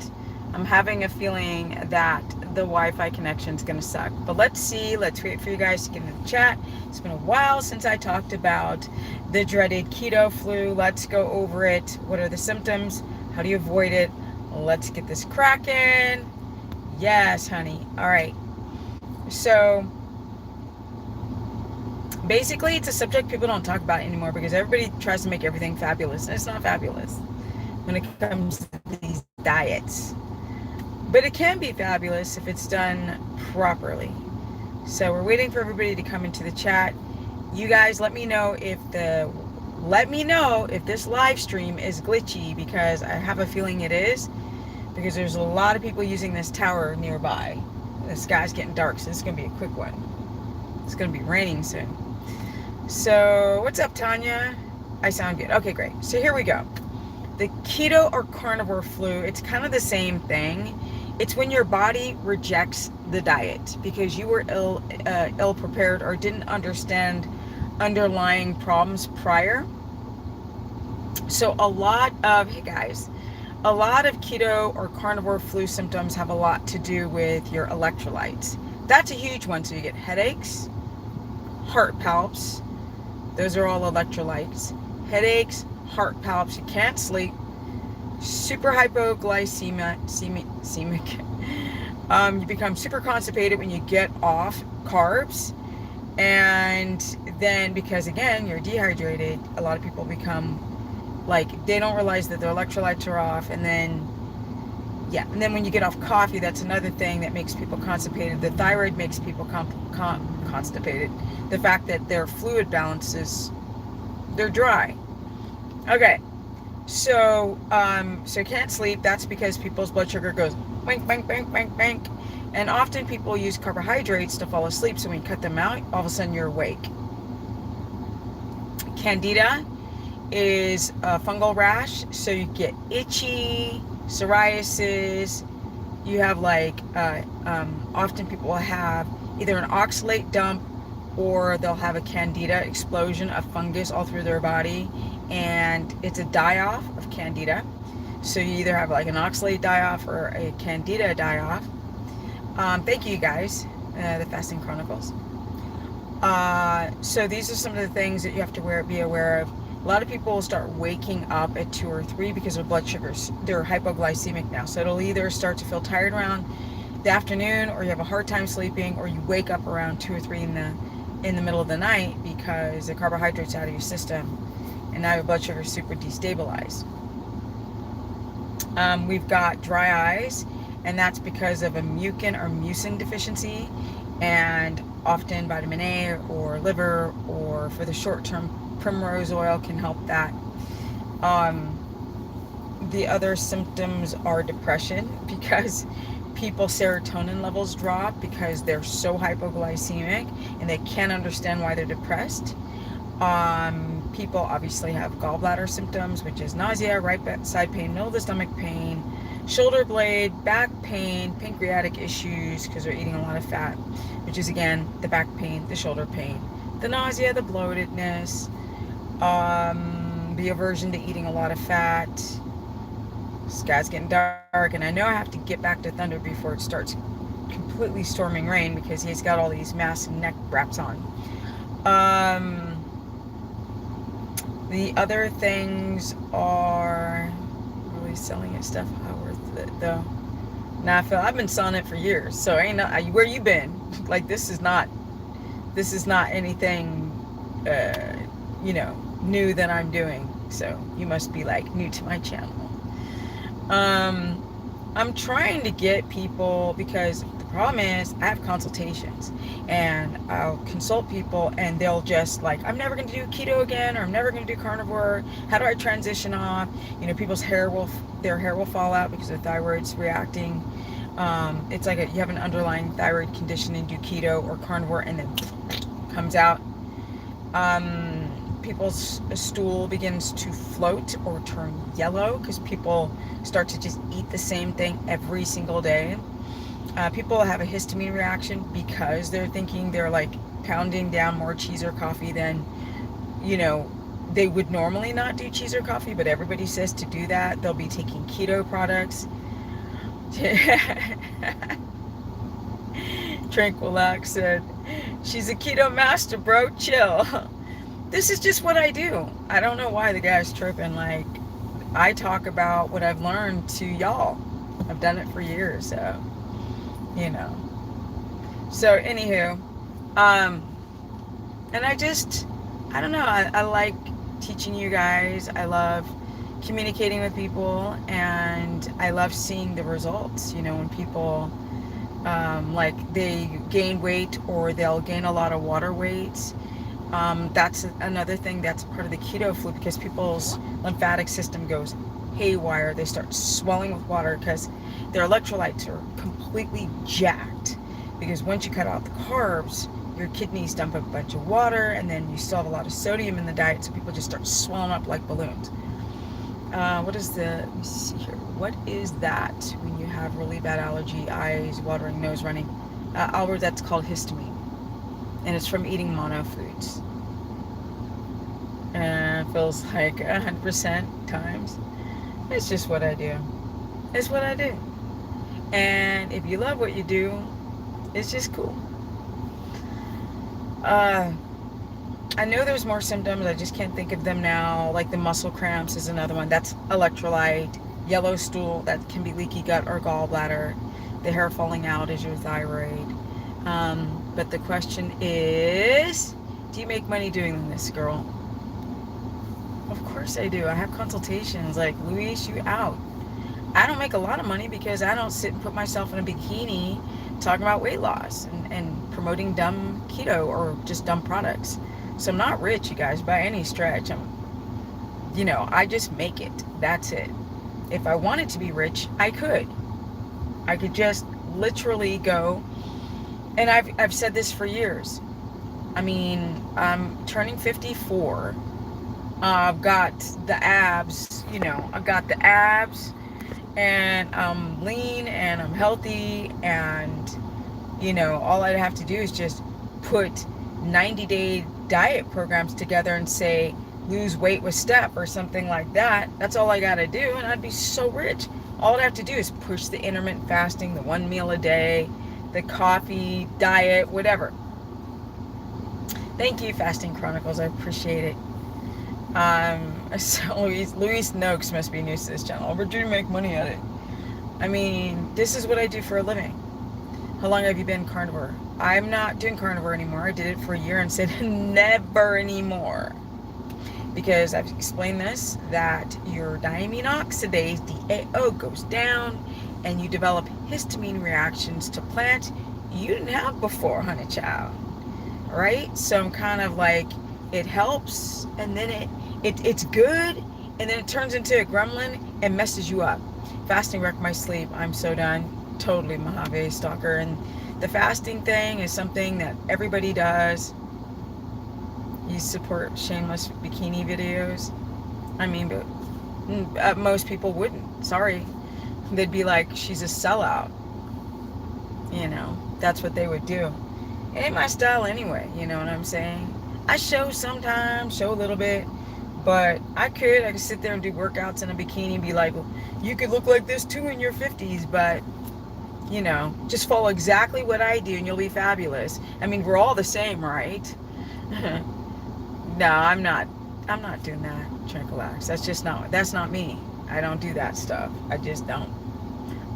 and I'm having a feeling that the Wi-Fi connection is going to suck. But let's see. Let's wait for you guys to get into the chat. It's been a while since I talked about the dreaded keto flu. Let's go over it. What are the symptoms? How do you avoid it? Let's get this cracking. Yes, honey. All right. So basically, it's a subject people don't talk about anymore because everybody tries to make everything fabulous, and it's not fabulous when it comes to these diets. But it can be fabulous if it's done properly. So we're waiting for everybody to come into the chat. You guys, let me know if this live stream is glitchy, because I have a feeling it is, because there's a lot of people using this tower nearby. The sky's getting dark, so this is going to be a quick one. It's going to be raining soon. So what's up, Tanya? I sound good. Okay, great. So here we go. The keto or carnivore flu, it's kind of the same thing. It's when your body rejects the diet because you were ill prepared or didn't understand underlying problems prior. So a lot of keto or carnivore flu symptoms have a lot to do with your electrolytes. That's a huge one. So you get headaches, heart palps. Those are all electrolytes. Headaches, heart palps, you can't sleep, super hypoglycemic. You become super constipated when you get off carbs. And then, because again, you're dehydrated, a lot of people become like, they don't realize that their electrolytes are off. And then when you get off coffee, that's another thing that makes people constipated. The thyroid makes people constipated. The fact that their fluid balances, they're dry. Okay, so can't sleep. That's because people's blood sugar goes bank, bank, bank, bank, bank. And often people use carbohydrates to fall asleep. So when you cut them out, all of a sudden you're awake. Candida is a fungal rash. So you get itchy, psoriasis. You have often people will have either an oxalate dump, or they'll have a candida explosion of fungus all through their body, and it's a die-off of candida. So you either have like an oxalate die-off or a candida die-off. Thank you guys, the Fasting Chronicles. So these are some of the things that you have to be aware of. A lot of people will start waking up at 2 or 3 because their blood sugars, they're hypoglycemic now. So it'll either start to feel tired around the afternoon, or you have a hard time sleeping, or you wake up around 2 or 3 in the middle of the night because the carbohydrates out of your system, and now your blood sugar is super destabilized. We've got dry eyes, and that's because of a mucin deficiency, and often vitamin A or liver, or for the short term, primrose oil can help that. The other symptoms are depression, because people's serotonin levels drop because they're so hypoglycemic and they can't understand why they're depressed. People obviously have gallbladder symptoms, which is nausea, right side pain, middle of the stomach pain, shoulder blade, back pain, pancreatic issues because they're eating a lot of fat, which is again the back pain, the shoulder pain, the nausea, the bloatedness, the aversion to eating a lot of fat. This guy's getting dark, and I know I have to get back to Thunder before it starts completely storming rain, because he's got all these massive neck wraps on. The other things are really selling it stuff not worth it though. Now I've been selling it for years, so where you been? Like, this is not anything new that I'm doing, so you must be like new to my channel. I'm trying to get people, because the problem is I have consultations and I'll consult people and they'll just like, I'm never going to do keto again, or I'm never going to do carnivore. How do I transition off? People's hair will fall out because their thyroid's reacting. It's like you have an underlying thyroid condition and do keto or carnivore, and then comes out. People's stool begins to float or turn yellow because people start to just eat the same thing every single day. People have a histamine reaction because they're thinking they're like pounding down more cheese or coffee than, they would normally not do cheese or coffee, but everybody says to do that. They'll be taking keto products. Tranquilax said, she's a keto master, bro. Chill. This is just what I do. I don't know why the guy's tripping. Like, I talk about what I've learned to y'all. I've done it for years, so, you know. So, anywho, and I don't know, I like teaching you guys. I love communicating with people, and I love seeing the results. You know, when people, like, they gain weight or they'll gain a lot of water weight. That's another thing that's part of the keto flu, because people's lymphatic system goes haywire. They start swelling with water because their electrolytes are completely jacked. Because once you cut out the carbs, your kidneys dump a bunch of water, and then you still have a lot of sodium in the diet, so people just start swelling up like balloons. Let me see here. What is that when you have really bad allergy, eyes watering, nose running? Albert, that's called histamine. And it's from eating mono foods. And it feels like 100% times. It's just what I do. It's what I do. And if you love what you do, it's just cool. I know there's more symptoms. I just can't think of them now. Like the muscle cramps is another one. That's electrolyte. Yellow stool, that can be leaky gut or gallbladder. The hair falling out is your thyroid. But the question is, do you make money doing this, girl? Of course I do. I have consultations like, Luis, you out. I don't make a lot of money because I don't sit and put myself in a bikini talking about weight loss and promoting dumb keto or just dumb products. So I'm not rich, you guys, by any stretch. I just make it. That's it. If I wanted to be rich, I could. I could just literally go, and I've said this for years. I mean, I'm turning 54. I've got the abs, I've got the abs, and I'm lean and I'm healthy, and all I'd have to do is just put 90-day diet programs together and say lose weight with step or something like that. That's all I gotta do, and I'd be so rich. All I'd have to do is push the intermittent fasting, the 1 meal a day, the coffee diet, whatever. Thank you, Fasting Chronicles. I appreciate it. So Luis Noakes must be new to this channel. But do you make money at it? I mean, this is what I do for a living. How long have you been carnivore? I'm not doing carnivore anymore. I did it for a year and said never anymore. Because I've explained this, that your diamine oxidase, DAO, goes down and you develop histamine reactions to plant you didn't have before, honey child. Right? So I'm kind of like, it helps, and then it's good, and then it turns into a gremlin and messes you up. Fasting wrecked my sleep. I'm so done. Totally Mojave stalker. And the fasting thing is something that everybody does. You support shameless bikini videos. I mean, but most people wouldn't. Sorry. They'd be like, she's a sellout. That's what they would do. It ain't my style anyway, you know what I'm saying? I show sometimes, show a little bit, but I could sit there and do workouts in a bikini and be like, well, you could look like this too in your 50s, but, just follow exactly what I do and you'll be fabulous. I mean, we're all the same, right? No, I'm not doing that, Tranquilax. That's not me. I don't do that stuff. I just don't.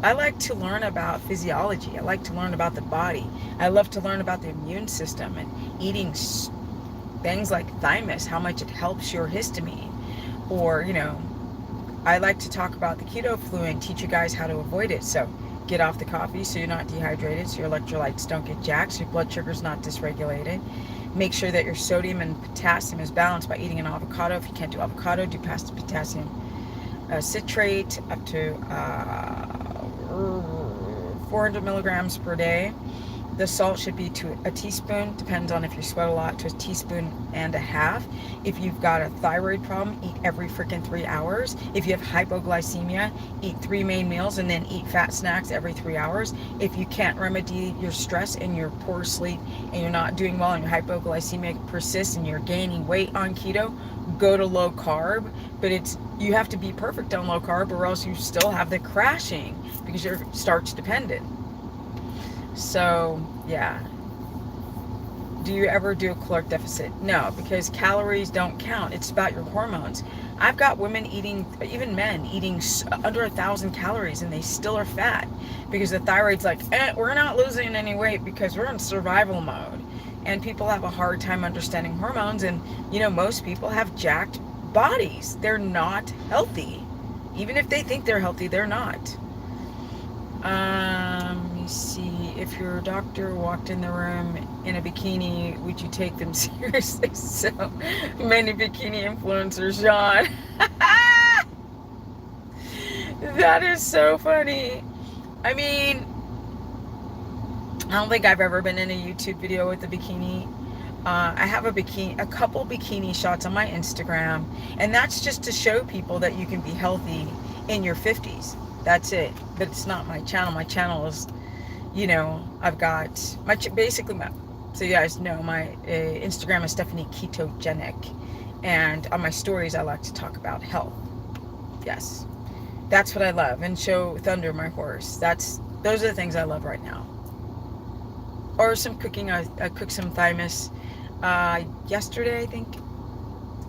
I like to learn about physiology. I like to learn about the body. I love to learn about the immune system and eating things like thymus, how much it helps your histamine. Or, I like to talk about the keto flu and teach you guys how to avoid it. So get off the coffee so you're not dehydrated, so your electrolytes don't get jacked, so your blood sugar's not dysregulated. Make sure that your sodium and potassium is balanced by eating an avocado. If you can't do avocado, do potassium citrate up to 400 milligrams per day. The salt should be to a teaspoon, depends on if you sweat a lot, to a teaspoon and a half. If you've got a thyroid problem, eat every freaking 3 hours. If you have hypoglycemia, eat 3 main meals and then eat fat snacks every 3 hours. If you can't remedy your stress and your poor sleep and you're not doing well and your hypoglycemia persists and you're gaining weight on keto, go to low carb, but you have to be perfect on low carb, or else you still have the crashing because you're starch dependent. So yeah. Do you ever do a caloric deficit? No, because calories don't count. It's about your hormones. I've got women eating, even men eating under 1,000 calories, and they still are fat because the thyroid's like, we're not losing any weight because we're in survival mode. And people have a hard time understanding hormones, and most people have jacked bodies. They're not healthy. Even if they think they're healthy, they're not. Let me see. If your doctor walked in the room in a bikini, would you take them seriously? So many bikini influencers, Sean. That is so funny. I mean, I don't think I've ever been in a YouTube video with a bikini. I have a couple bikini shots on my Instagram, and that's just to show people that you can be healthy in your 50s. That's it. But it's not my channel. My channel is, I've got so you guys know my Instagram is Stephanie Ketogenic, and on my stories I like to talk about health. Yes, that's what I love, and show Thunder, my horse. Those are the things I love right now. Or some cooking. I cooked some thymus yesterday, I think,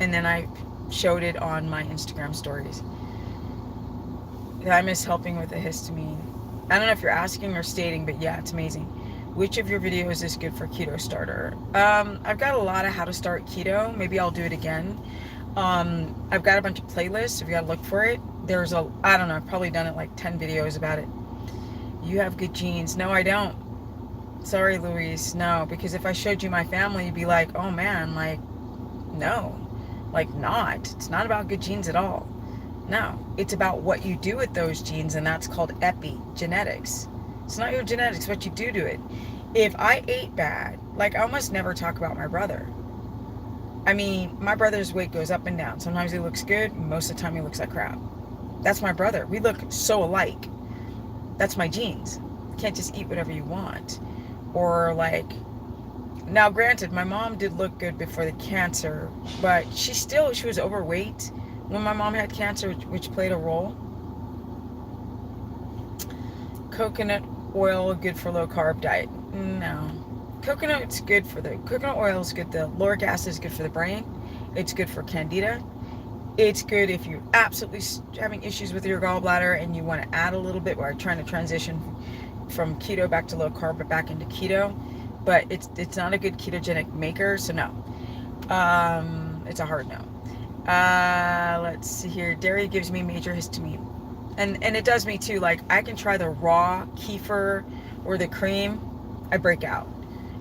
and then I showed it on my Instagram stories. Thymus helping with the histamine. I don't know if you're asking or stating, but yeah, it's amazing. Which of your videos is good for keto starter? I've got a lot of how to start keto. Maybe I'll do it again. I've got a bunch of playlists if you gotta look for it. I don't know, I've probably done it like 10 videos about it. You have good genes. No, I don't. Sorry, Louise. No, because if I showed you my family, you'd be like, oh man, like, no. Like, not. It's not about good genes at all. No, it's about what you do with those genes, and that's called epigenetics. It's not your genetics, what you do to it. If I ate bad, like, I almost never talk about my brother. I mean, my brother's weight goes up and down. Sometimes he looks good, most of the time he looks like crap. That's my brother. We look so alike. That's my genes. You can't just eat whatever you want. Or like, now granted, my mom did look good before the cancer, but she was overweight when my mom had cancer, which played a role. Coconut oil good for low carb diet? No. Coconut oil is good. The lauric acid is good for the brain. It's good for candida. It's good if you're absolutely having issues with your gallbladder and you want to add a little bit, while trying to transition from keto back to low carb, but back into keto. But it's not a good ketogenic maker, so no. It's a hard no. Let's see here. Dairy gives me major histamine, and it does me too. Like, I can try the raw kefir or the cream, I break out.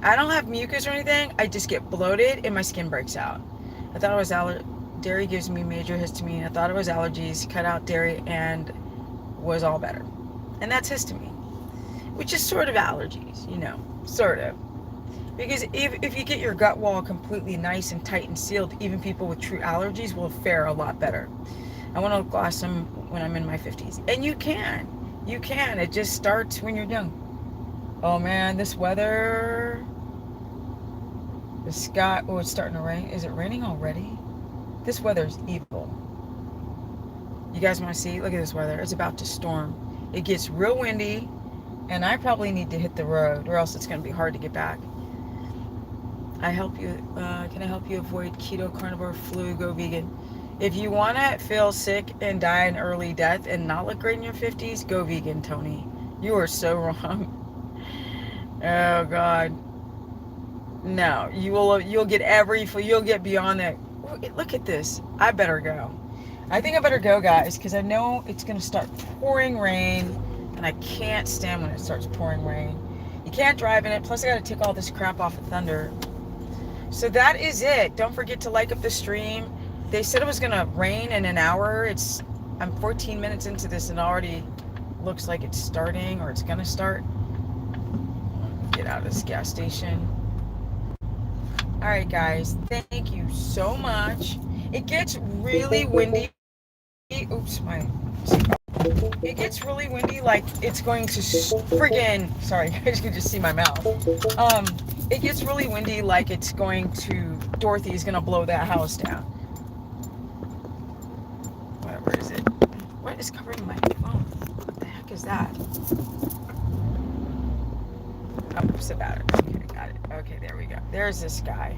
I don't have mucus or anything. I just get bloated and my skin breaks out. I thought it was dairy gives me major histamine. I thought it was allergies. Cut out dairy and was all better. And that's histamine, which is sort of allergies, sort of. Because if you get your gut wall completely nice and tight and sealed, even people with true allergies will fare a lot better. I want to look awesome when I'm in my 50s. And you can. It just starts when you're young. Oh man, this weather. The sky, it's starting to rain. Is it raining already? This weather's evil. You guys want to see? Look at this weather. It's about to storm. It gets real windy, and I probably need to hit the road, or else it's going to be hard to get back. Can I help you avoid keto, carnivore, flu, go vegan? If you want to feel sick and die an early death and not look great in your 50s, go vegan, Tony. You are so wrong. Oh God. No, you'll get beyond that. Look at this. I better go. I think I better go, guys, because I know it's going to start pouring rain, and I can't stand when it starts pouring rain. You can't drive in it. Plus, I got to take all this crap off of Thunder. So that is it. Don't forget to like up the stream. They said it was going to rain in an hour. I'm 14 minutes into this and already looks like it's starting, or it's going to start. Get out of this gas station. All right, guys. Thank you so much. It gets really windy. Oops, it gets really windy, like it's going to friggin', sorry, you guys can just see my mouth. It gets really windy, like it's going to, Dorothy's gonna blow that house down. is covering my phone? What the heck is that? Oh, it's about it. Okay, got it. Okay, there we go. There's this guy.